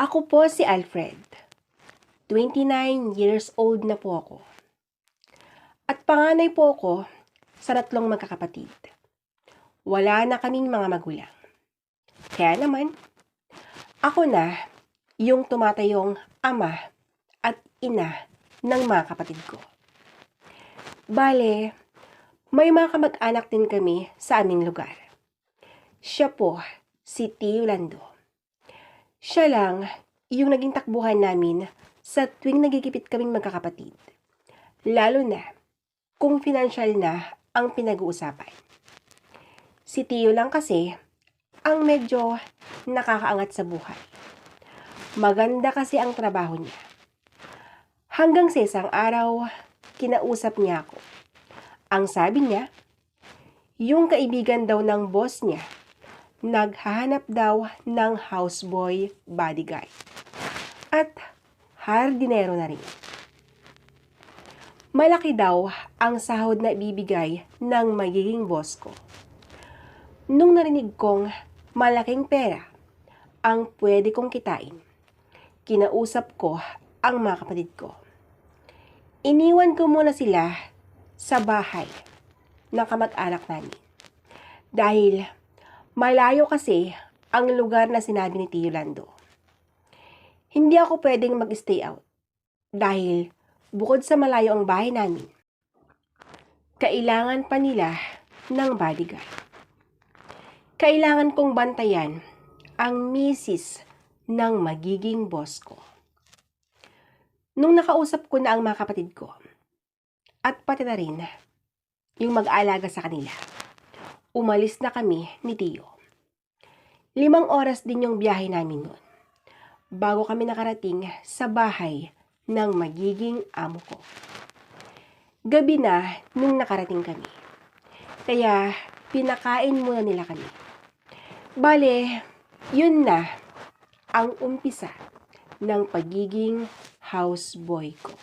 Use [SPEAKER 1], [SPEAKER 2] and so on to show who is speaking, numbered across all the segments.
[SPEAKER 1] Ako po si Alfred. 29 years old na po ako. At panganay po ako sa 3 magkakapatid. Wala na kaming mga magulang. Kaya naman, ako na yung tumatayong ama at ina ng mga kapatid ko. Bale, may mga kamag-anak din kami sa aming lugar. Siya po, si Tio Lando. Siya lang yung naging takbuhan namin sa tuwing nagigipit kaming magkakapatid. Lalo na kung financial na ang pinag-uusapan. Si Tio lang kasi ang medyo nakakaangat sa buhay. Maganda kasi ang trabaho niya. Hanggang sa isang araw, kinausap niya ako. Ang sabi niya, yung kaibigan daw ng boss niya, naghahanap daw ng houseboy bodyguard. At hardinero na rin. Malaki daw ang sahod na ibibigay ng magiging boss ko. Nung narinig kong malaking pera ang pwede kong kitain, kinausap ko ang mga kapatid ko. Iniwan ko muna sila sa bahay ng kamag-anak namin. Dahil malayo kasi ang lugar na sinabi ni Tio Lando. Hindi ako pwedeng mag-stay out dahil bukod sa malayo ang bahay namin, kailangan pa nila ng bodyguard. Kailangan kong bantayan ang misis ng magiging boss ko. Nung nakausap ko na ang mga kapatid ko at pati na rin yung mag-aalaga sa kanila, umalis na kami ni Tio. 5 oras din yung biyahe namin noon bago kami nakarating sa bahay ng magiging amo ko. Gabi na nung nakarating kami. Kaya pinakain muna nila kami. Bale, yun na ang umpisa ng pagiging houseboy ko.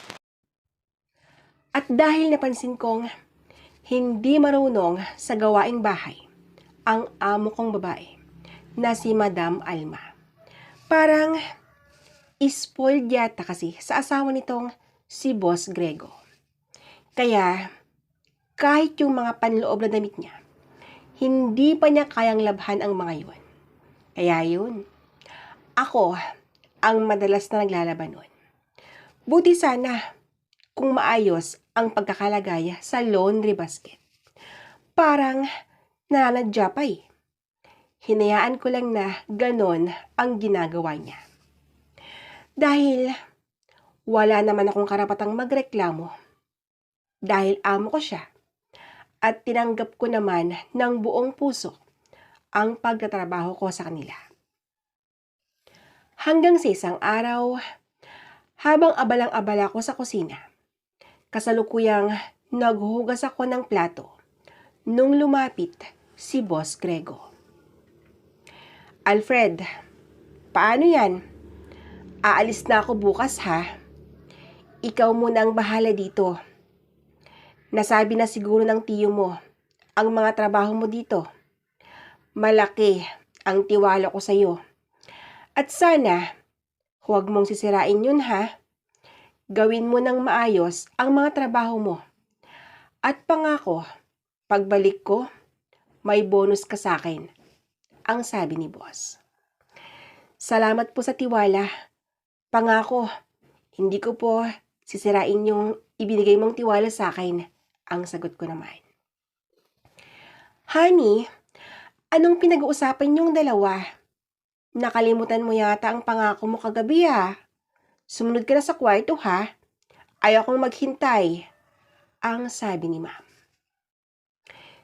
[SPEAKER 1] At dahil napansin kong hindi marunong sa gawaing bahay ang amo kong babae na si Madam Alma. Parang spoiled yata kasi sa asawa nitong si Boss Grego. Kaya kahit yung mga panloob na damit niya, hindi pa niya kayang labhan ang mga yun. Kaya yun, ako ang madalas na naglalaban nun. Buti sana kung maayos ang pagkakalagay sa laundry basket. Parang nananadya pa eh. Hinayaan ko lang na ganon ang ginagawa niya. Dahil wala naman akong karapatang magreklamo. Dahil amo ko siya. At tinanggap ko naman ng buong puso ang pagtatrabaho ko sa kanila. Hanggang sa isang araw, habang abalang-abala ko sa kusina, kasalukuyang naghuhugas ako ng plato nung lumapit si Boss Grego. Alfred, paano yan? Aalis na ako bukas ha. Ikaw muna ang bahala dito. Nasabi na siguro ng tiyo mo ang mga trabaho mo dito. Malaki ang tiwala ko sa iyo. At sana, huwag mong sisirain yun ha. Gawin mo ng maayos ang mga trabaho mo. At pangako, pagbalik ko, may bonus ka sa akin. Ang sabi ni boss. Salamat po sa tiwala. Pangako, hindi ko po sisirain yung ibinigay mong tiwala sa akin. Ang sagot ko naman. Honey, anong pinag-uusapan niyong dalawa? Nakalimutan mo yata ang pangako mo kagabi ha. Sumunod ka na sa kwarto ha. Ayaw kong maghintay. Ang sabi ni ma'am.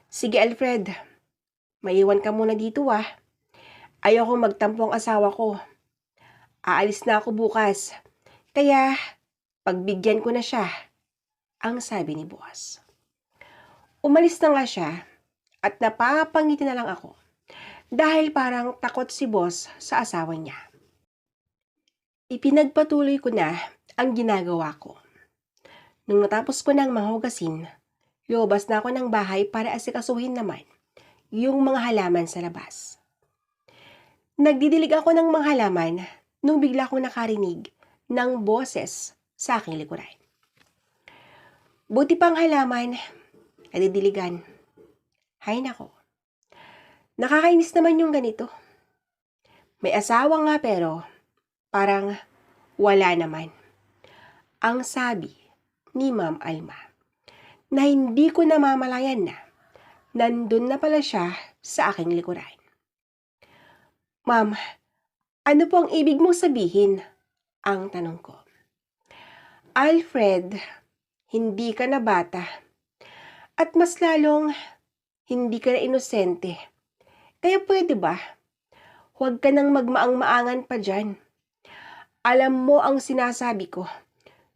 [SPEAKER 1] Sige Alfred, maiwan ka muna dito ha. Ayaw kong magtampo ang asawa ko. Aalis na ako bukas. Kaya, pagbigyan ko na siya. Ang sabi ni boss. Umalis na nga siya at napapangiti na lang ako dahil parang takot si boss sa asawa niya. Ipinagpatuloy ko na ang ginagawa ko. Nung natapos ko ng mahugasin, lumabas na ako ng bahay para asikasuhin naman yung mga halaman sa labas. Nagdidilig ako ng mga halaman nung bigla kong nakarinig ng boses sa aking likuran. Buti pang halaman, nadidiligan. Hay nako, nakakainis naman yung ganito. May asawa nga pero parang wala naman. Ang sabi ni Ma'am Alma na hindi ko namamalayan na nandun na pala siya sa aking likuran. Ma'am, ano po ang ibig mong sabihin? Ang tanong ko. Alfred, hindi ka na bata. At mas lalong, hindi ka na inosente. Kaya pwede ba? Huwag ka nang magmaang-maangan pa dyan. Alam mo ang sinasabi ko.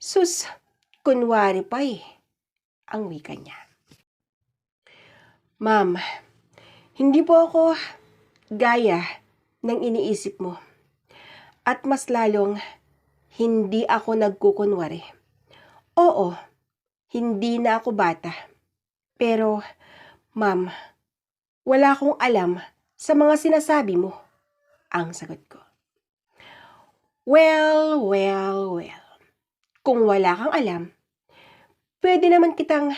[SPEAKER 1] Sus, kunwari pa eh. Ang wika niya. Ma'am, hindi po ako gaya ng iniisip mo. At mas lalong, hindi ako nagkukunwari. Oo, hindi na ako bata. Pero, ma'am, wala akong alam sa mga sinasabi mo. Ang sagot ko. Well. Kung wala kang alam, pwede naman kitang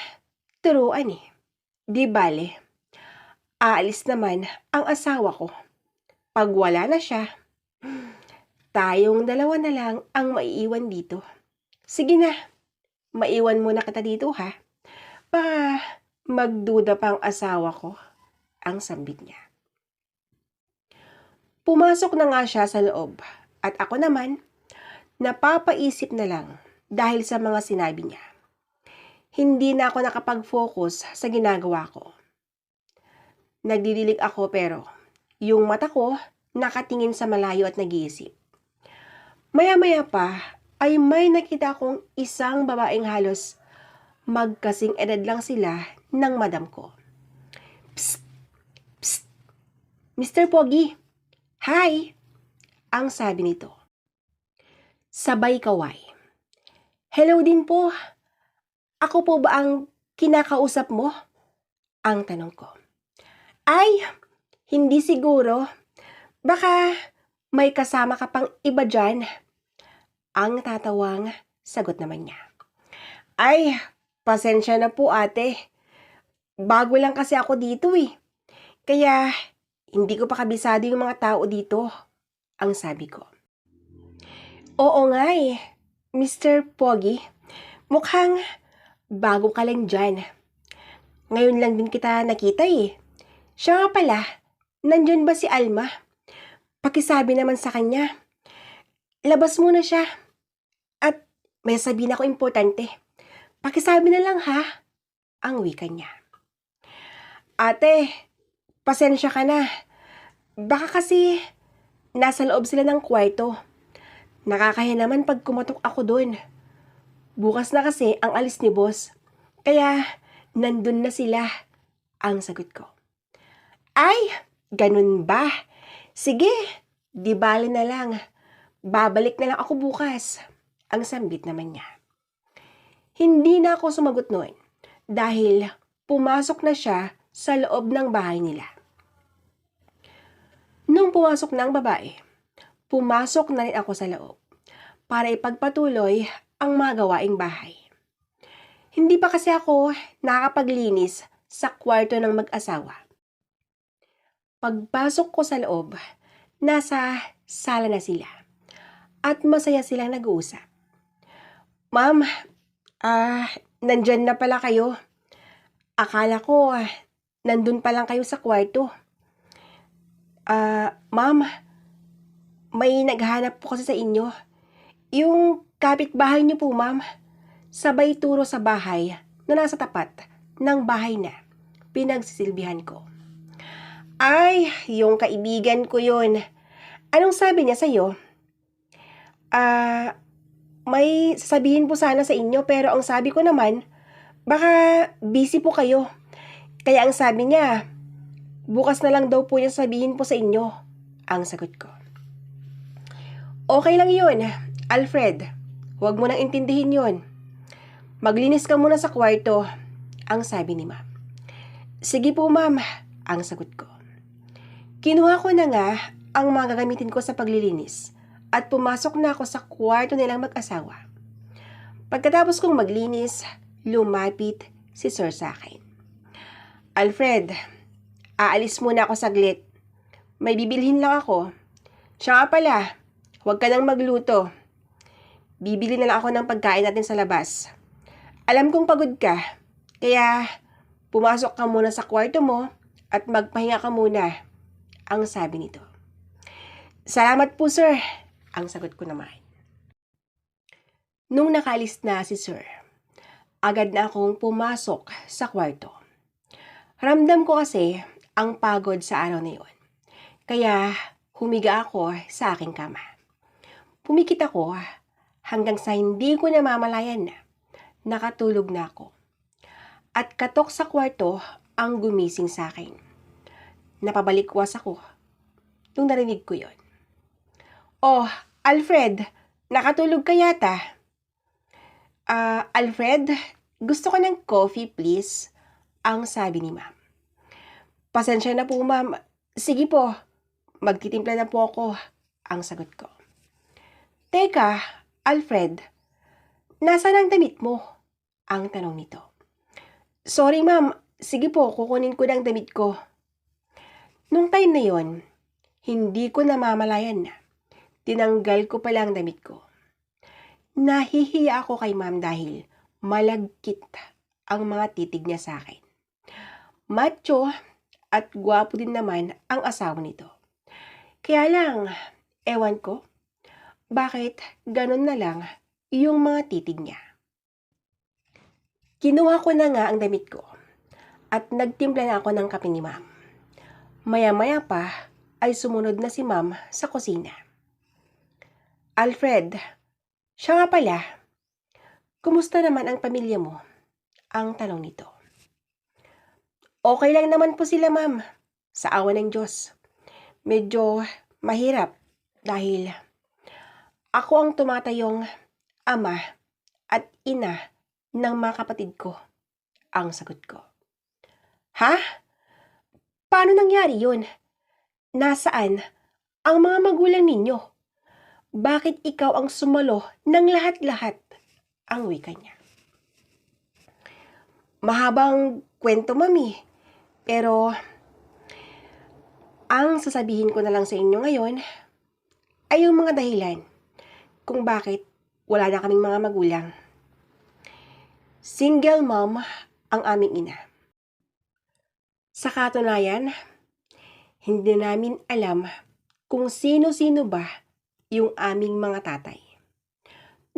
[SPEAKER 1] turuan eh. Di bale, aalis naman ang asawa ko. Pag wala na siya, tayong dalawa na lang ang maiiwan dito. Sige na, maiwan mo na kita dito ha. Magduda pa ang asawa ko. Ang sambit niya. Pumasok na nga siya sa loob at ako naman, napapaisip na lang dahil sa mga sinabi niya. Hindi na ako nakapag-focus sa ginagawa ko. Nagdidilig ako pero yung mata ko nakatingin sa malayo at nag-iisip. Maya-maya pa ay may nakita akong isang babaeng halos magkasing edad lang sila ng madam ko. Psst! Psst! Mr. Pogi! Hi! Ang sabi nito. Sabay kaway. Hello din po. Ako po ba ang kinakausap mo? Ang tanong ko. Ay, hindi siguro. Baka may kasama ka pang iba dyan. Ang tatawang sagot naman niya. Ay, pasensya na po ate. Bago lang kasi ako dito eh. Kaya hindi ko pa kabisado yung mga tao dito. Ang sabi ko. Oo nga eh, Mr. Pogi. Mukhang bago ka lang dyan. Ngayon lang din kita nakita eh. Siya nga pala, nandyan ba si Alma? Pakisabi naman sa kanya. Labas muna siya. At may sabihin ako importante. Pakisabi na lang ha. Ang wika niya. Ate, pasensya ka na. Baka kasi nasa loob sila ng kwarto. Nakakahiya naman pag kumatok ako doon. Bukas na kasi ang alis ni boss. Kaya nandun na sila. Ang sagot ko. Ay, ganun ba? Sige, di bale na lang. Babalik na lang ako bukas. Ang sambit naman niya. Hindi na ako sumagot noon dahil pumasok na siya sa loob ng bahay nila. Nung pumasok na ang babae, pumasok na rin ako sa loob para ipagpatuloy ang mga gawaing bahay. Hindi pa kasi ako nakakapaglinis sa kwarto ng mag-asawa. Pagpasok ko sa loob, nasa sala na sila at masaya silang nag-uusap. Ma'am, nandyan na pala kayo. Akala ko nandun pa lang kayo sa kwarto. Ma'am, may naghanap po kasi sa inyo. Yung kapitbahay niyo po, ma'am, sabay turo sa bahay na nasa tapat ng bahay na pinagsisilbihan ko. Ay, yung kaibigan ko yun. Anong sabi niya sa'yo? May sasabihin po sana sa inyo pero ang sabi ko naman, baka busy po kayo. Kaya ang sabi niya, bukas na lang daw po niya sabihin po sa inyo. Ang sagot ko. Okay lang yun, Alfred. Huwag mo nang intindihin yun. Maglinis ka muna sa kwarto. Ang sabi ni ma'am. Sige po ma'am, ang sagot ko. Kinuha ko na nga ang mga gagamitin ko sa paglilinis at pumasok na ako sa kwarto nilang mag-asawa. Pagkatapos kong maglinis, lumapit si Sir sa akin. Alfred, aalis muna ako saglit. May bibilhin lang ako. Siya nga pala, huwag ka nang magluto. Bibili na lang ako ng pagkain natin sa labas. Alam kong pagod ka, kaya pumasok ka muna sa kwarto mo at magpahinga ka muna, ang sabi nito. Salamat po, sir, ang sagot ko naman. Nung nakalis na si sir, agad na akong pumasok sa kwarto. Ramdam ko kasi ang pagod sa araw na yun. Kaya humiga ako sa aking kama. Pumikit ako hanggang sa hindi ko namamalayan na nakatulog na ako. At katok sa kwarto ang gumising sa akin. Napabalikwas ako nung narinig ko yon. Oh, Alfred, nakatulog ka yata. Alfred, gusto ko ng coffee please, ang sabi ni ma'am. Pasensya na po ma'am. Sige po, magtitimpla na po ako, ang sagot ko. Teka, Alfred, nasaan ang damit mo? Ang tanong nito. Sorry ma'am, sige po, kukunin ko ng damit ko. Nung time na yon, hindi ko namamalayan na. Tinanggal ko pala ang damit ko. Nahihiya ako kay ma'am dahil malagkit ang mga titig niya sa akin. Macho at gwapo din naman ang asawa nito. Kaya lang, ewan ko, bakit ganun na lang yung mga titig niya. Kinuha ko na nga ang damit ko at nagtimpla na ako ng kape ni ma'am. Maya-maya pa ay sumunod na si ma'am sa kusina. Alfred, siya nga pala, kumusta naman ang pamilya mo? Ang tanong nito. Okay lang naman po sila ma'am, sa awa ng Diyos. Medyo mahirap dahil ako ang tumatayong ama at ina ng mga kapatid ko, ang sagot ko. Ha? Paano nangyari yun? Nasaan ang mga magulang ninyo? Bakit ikaw ang sumalo ng lahat-lahat? Ang wika niya. Mahabang kwento, mami. Pero, ang sasabihin ko na lang sa inyo ngayon ay yung mga dahilan kung bakit wala na kaming mga magulang. Single mom ang aming ina. Sa katunayan, hindi namin alam kung sino-sino ba yung aming mga tatay.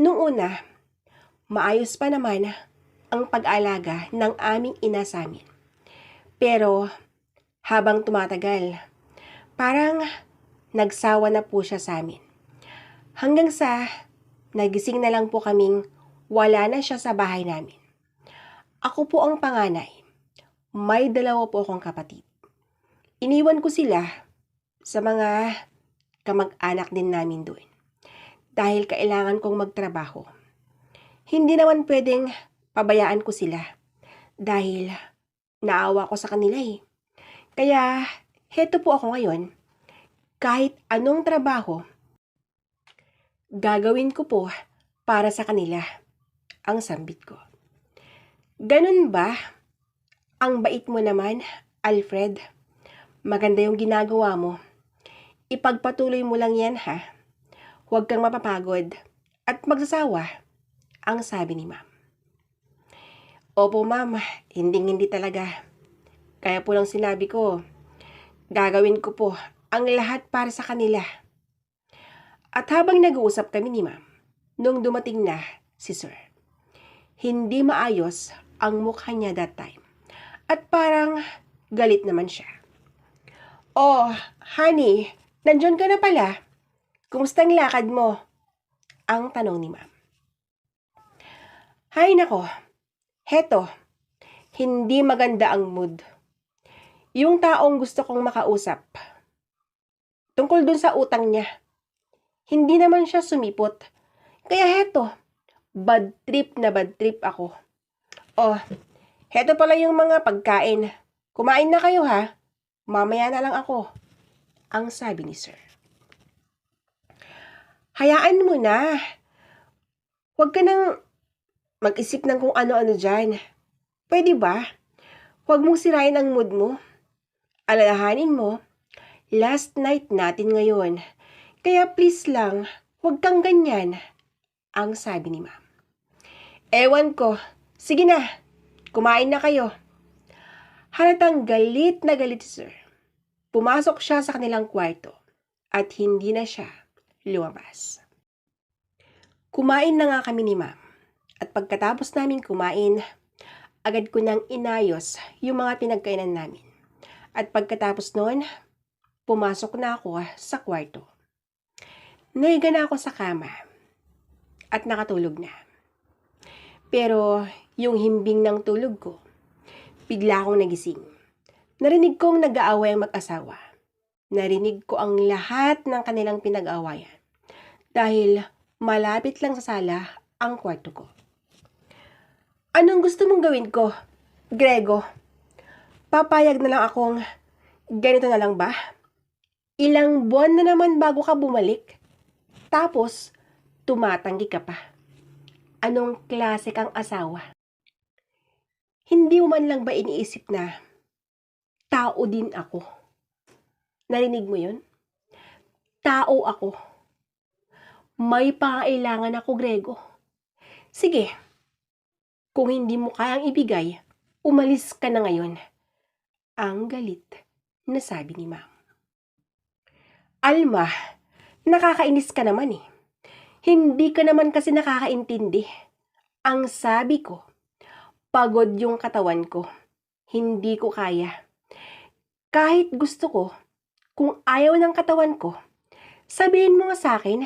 [SPEAKER 1] Nung una, maayos pa naman ang pag-alaga ng aming ina sa amin. Pero habang tumatagal, parang nagsawa na po siya sa amin. Hanggang sa nagising na lang po kaming wala na siya sa bahay namin. Ako po ang panganay. May 2 po akong kapatid. Iniwan ko sila sa mga kamag-anak din namin doon. Dahil kailangan kong magtrabaho. Hindi naman pwedeng pabayaan ko sila. Dahil naawa ko sa kanila eh. Kaya heto po ako ngayon. Kahit anong trabaho, gagawin ko po para sa kanila, ang sambit ko. Ganun ba? Ang bait mo naman, Alfred. Maganda yung ginagawa mo. Ipagpatuloy mo lang yan ha. Huwag kang mapapagod at magsasawa, ang sabi ni ma'am. Opo ma'am, hindi talaga. Kaya po lang sinabi ko, gagawin ko po ang lahat para sa kanila. At habang nag-uusap kami ni ma'am, nung dumating na si sir, hindi maayos ang mukha niya that time. At parang galit naman siya. Oh, honey, nandiyan ka na pala. Kumusta ang lakad mo? Ang tanong ni ma'am. Hay nako, heto, hindi maganda ang mood. Yung taong gusto kong makausap, tungkol dun sa utang niya, hindi naman siya sumipot. Kaya heto, bad trip ako. Oh, heto pala yung mga pagkain. Kumain na kayo ha, mamaya na lang ako, ang sabi ni sir. Hayaan mo na. Huwag ka nang mag-isip ng kung ano-ano dyan. Pwede ba? Huwag mong sirain ang mood mo. Alalahanin mo, last night natin ngayon. Kaya please lang, huwag kang ganyan, ang sabi ni ma'am. Ewan ko. Sige na, kumain na kayo. Halatang galit na galit si sir. Pumasok siya sa kanilang kwarto at hindi na siya lumabas. Kumain na nga kami ni ma'am. At pagkatapos namin kumain, agad ko nang inayos yung mga pinagkainan namin. At pagkatapos noon, pumasok na ako sa kwarto. Nahiga na ako sa kama at nakatulog na. Pero yung himbing ng tulog ko, bigla akong nagising. Narinig kong nag-aaway ang mag-asawa. Narinig ko ang lahat ng kanilang pinag-aawayan dahil malapit lang sa sala ang kwarto ko. Anong gusto mong gawin ko, Grego? Papayag na lang akong ganito na lang ba? Ilang buwan na naman bago ka bumalik, tapos tumatanggi ka pa. Anong klase kang asawa? Hindi mo man lang ba iniisip na tao din ako? Narinig mo yun? Tao ako. May pangailangan ako, Grego. Sige, kung hindi mo kayang ibigay, umalis ka na ngayon. Ang galit na sabi ni ma'am. Alma, nakakainis ka naman eh. Hindi ka naman kasi nakakaintindi. Ang sabi ko, pagod yung katawan ko. Hindi ko kaya. Kahit gusto ko, kung ayaw ng katawan ko, sabihin mo nga sa akin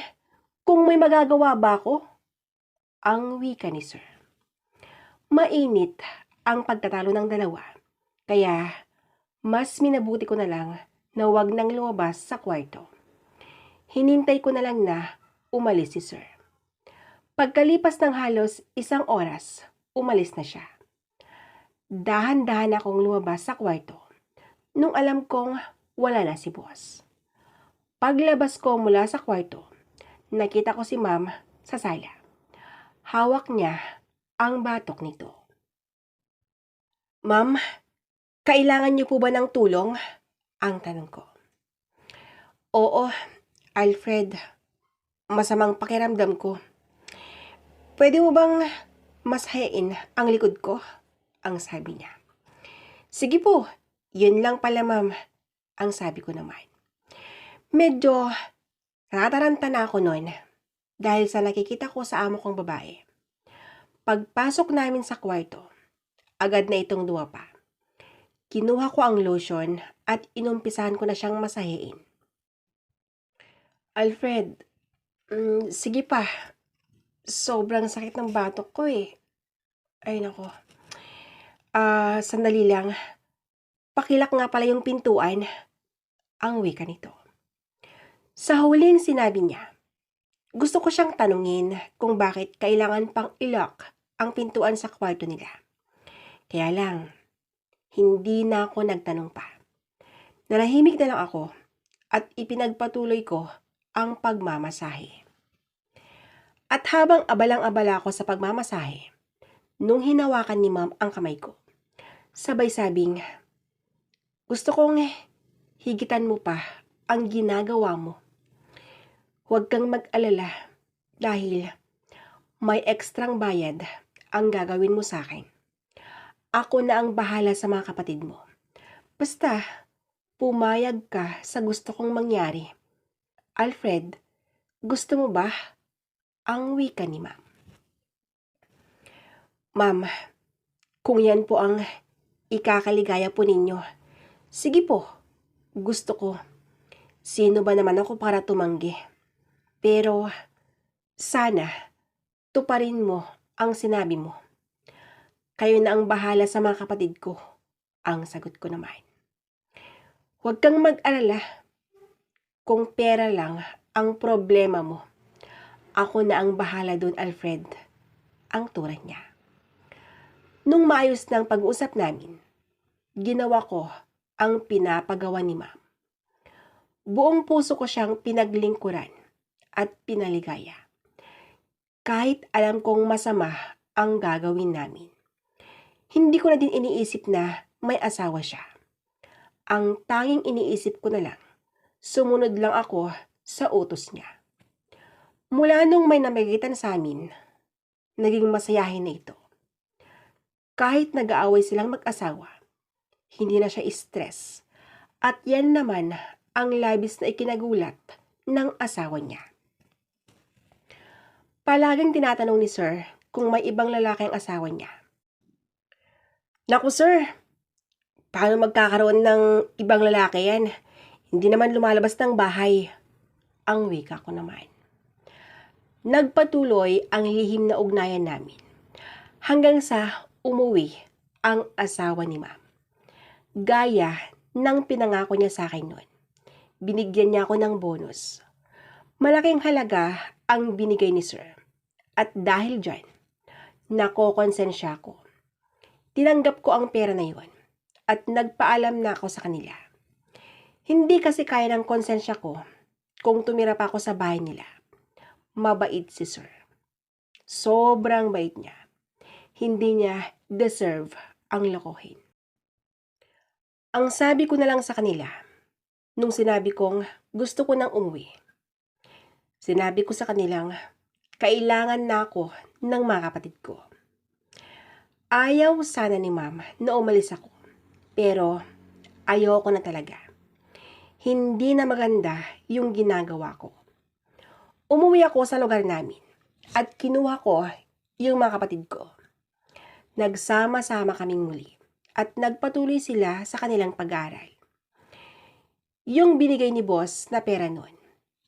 [SPEAKER 1] kung may magagawa ba ako. Ang wika ni sir. Mainit ang pagtatalo ng dalawa. Kaya, mas minabuti ko na lang na wag nang lumabas sa kwarto. Hinintay ko na lang na umalis si sir. Pagkalipas ng halos 1 oras, umalis na siya. Dahan-dahan akong lumabas sa kwarto nung alam kong wala na si boss. Paglabas ko mula sa kwarto, nakita ko si ma'am sa sala. Hawak niya ang batok nito. Ma'am, kailangan niyo po ba ng tulong? Ang tanong ko. Oo, Alfred. Masamang pakiramdam ko. Pwede mo bang mashayain ang likod ko? Ang sabi niya. Sige po, yun lang pala ma'am. Ang sabi ko naman. Medyo natataranta na ako noon dahil sa nakikita ko sa amo kong babae. Pagpasok namin sa kwarto, agad na itong duwapa. Kinuha ko ang lotion at inumpisahan ko na siyang masahiin. Alfred, sige pa. Sobrang sakit ng batok ko eh. Ay nako. Sandali lang. Pakilak nga pala yung pintuan. Ang wika nito. Sa huling sinabi niya, gusto ko siyang tanungin kung bakit kailangan pang i-lock ang pintuan sa kwarto nila. Kaya lang, hindi na ako nagtanong pa. Nanahimik na lang ako at ipinagpatuloy ko ang pagmamasahe. At habang abalang-abala ako sa pagmamasahe, nung hinawakan ni ma'am ang kamay ko, sabay sabing, gusto kong higitan mo pa ang ginagawa mo. Huwag kang mag-alala dahil may ekstrang bayad ang gagawin mo sa akin. Ako na ang bahala sa mga kapatid mo. Basta, pumayag ka sa gusto kong mangyari. Alfred, gusto mo ba? Ang wika ni ma'am. Ma'am, kung yan po ang ikakaligaya po ninyo, sige po, gusto ko. Sino ba naman ako para tumanggi? Pero, sana, tuparin mo ang sinabi mo. Kayo na ang bahala sa mga kapatid ko, ang sagot ko naman. Huwag kang mag-alala. Kung pera lang ang problema mo, ako na ang bahala doon, Alfred, ang turan niya. Nung maayos ng pag-uusap namin, ginawa ko ang pinapagawa ni ma'am. Buong puso ko siyang pinaglingkuran at pinaligaya. Kahit alam kong masama ang gagawin namin. Hindi ko na din iniisip na may asawa siya. Ang tanging iniisip ko na lang, sumunod lang ako sa utos niya. Mula nung may namagitan sa amin, naging masayahin na ito. Kahit nag-aaway silang mag-asawa, hindi na siya stress. At yan naman ang labis na ikinagulat ng asawa niya. Palaging tinatanong ni Sir kung may ibang lalaki ang asawa niya. Naku sir, paano magkakaroon ng ibang lalaki yan? Hindi naman lumalabas ng bahay. Ang wika ko naman. Nagpatuloy ang lihim na ugnayan namin. Hanggang sa umuwi ang asawa ni Ma'am. Gaya ng pinangako niya sa akin noon. Binigyan niya ako ng bonus. Malaking halaga ang binigay ni Sir. At dahil dyan, nakokonsensya ko. Tinanggap ko ang pera na yon at nagpaalam na ako sa kanila. Hindi kasi kaya ng konsensya ko kung tumira pa ako sa bahay nila. Mabait si Sir. Sobrang bait niya. Hindi niya deserve ang lokohin. Ang sabi ko na lang sa kanila, nung sinabi kong gusto ko nang umuwi, sinabi ko sa kanilang kailangan na ako ng mga kapatid ko. Ayaw sana ni Ma'am na umalis ako, pero ayoko na talaga. Hindi na maganda yung ginagawa ko. Umuwi ako sa lugar namin at kinuha ko yung mga kapatid ko. Nagsama-sama kaming muli at nagpatuloy sila sa kanilang pag-aaral. Yung binigay ni boss na pera nun,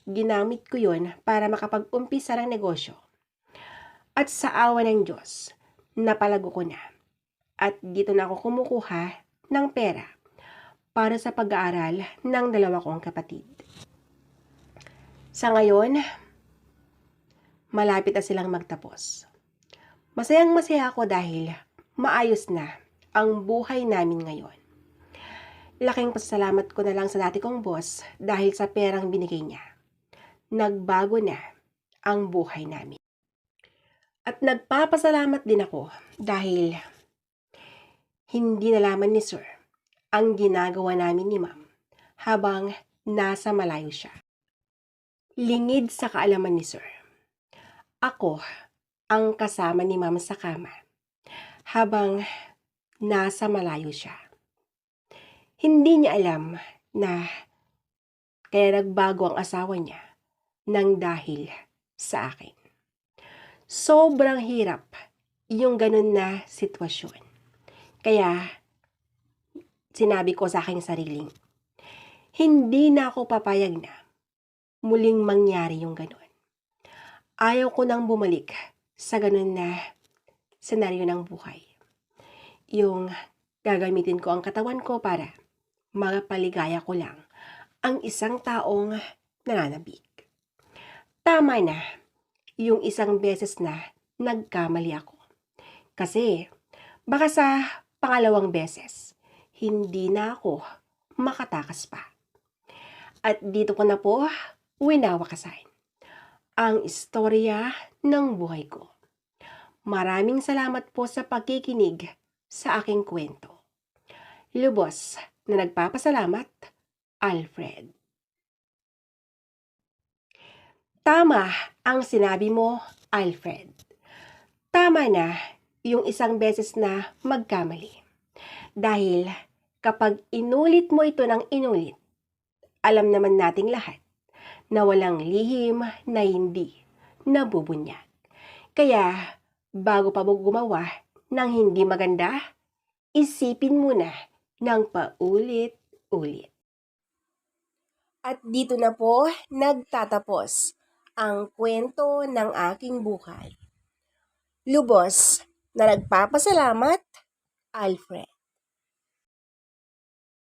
[SPEAKER 1] ginamit ko yun para makapag-umpisa ng negosyo. At sa awa ng Diyos, napalago ko na. At dito na ako kumukuha ng pera para sa pag-aaral ng dalawa kong kapatid. Sa ngayon, malapit na silang magtapos. Masayang masaya ako dahil maayos na ang buhay namin ngayon. Laking pasalamat ko na lang sa dati kong boss dahil sa perang binigay niya. Nagbago na ang buhay namin. At nagpapasalamat din ako dahil hindi nalaman ni Sir ang ginagawa namin ni Ma'am habang nasa malayo siya. Lingid sa kaalaman ni Sir. Ako ang kasama ni Ma'am sa kama habang nasa malayo siya. Hindi niya alam na kaya nagbago ang asawa niya nang dahil sa akin. Sobrang hirap yung ganun na sitwasyon. Kaya, sinabi ko sa aking sariling, hindi na ako papayag na muling mangyari yung ganun. Ayaw ko nang bumalik sa ganun na senaryo ng buhay. Yung gagamitin ko ang katawan ko para mapaligaya ko lang ang isang taong nananabik. Tama na yung isang beses na nagkamali ako. Kasi baka sa pangalawang beses, hindi na ako makatakas pa. At dito ko na po winawakasan ang istorya ng buhay ko. Maraming salamat po sa pagkikinig sa aking kwento. Lubos na nagpapasalamat, Alfred. Tama ang sinabi mo, Alfred. Tama na yung isang beses na magkamali. Dahil kapag inulit mo ito ng inulit, alam naman nating lahat na walang lihim na hindi nabubunyag. Kaya bago pa mo gumawa ng hindi maganda, isipin muna ng paulit-ulit. At dito na po nagtatapos ang kwento ng aking buhay. Lubos na nagpapasalamat, Alfred.